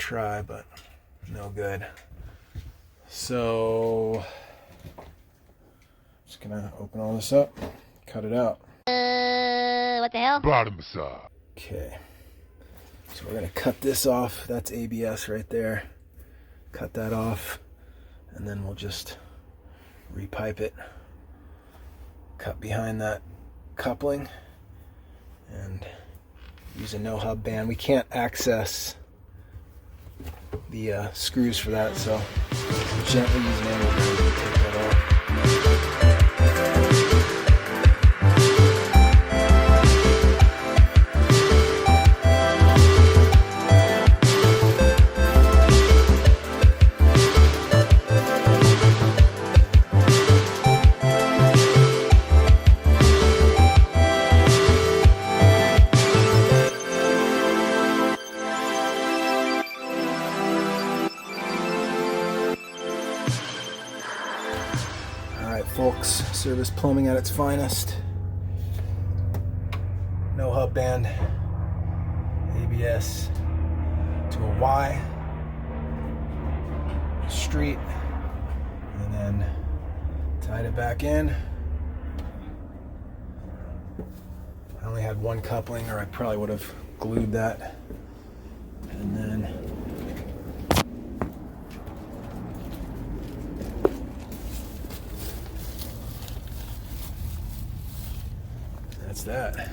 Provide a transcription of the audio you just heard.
try, but no good. So, just gonna open all this up, cut it out. What the hell? Bottom side. Okay, so we're gonna cut this off. That's ABS right there. Cut that off, and then we'll just repipe it. Cut behind that coupling, and use a no hub band. We can't access the screws for that, so gently use an angle band to take that off. Folks, service plumbing at its finest. No hub band, ABS to a Y, street, and then tied it back in. I only had one coupling, or I probably would have glued that. And then that's that.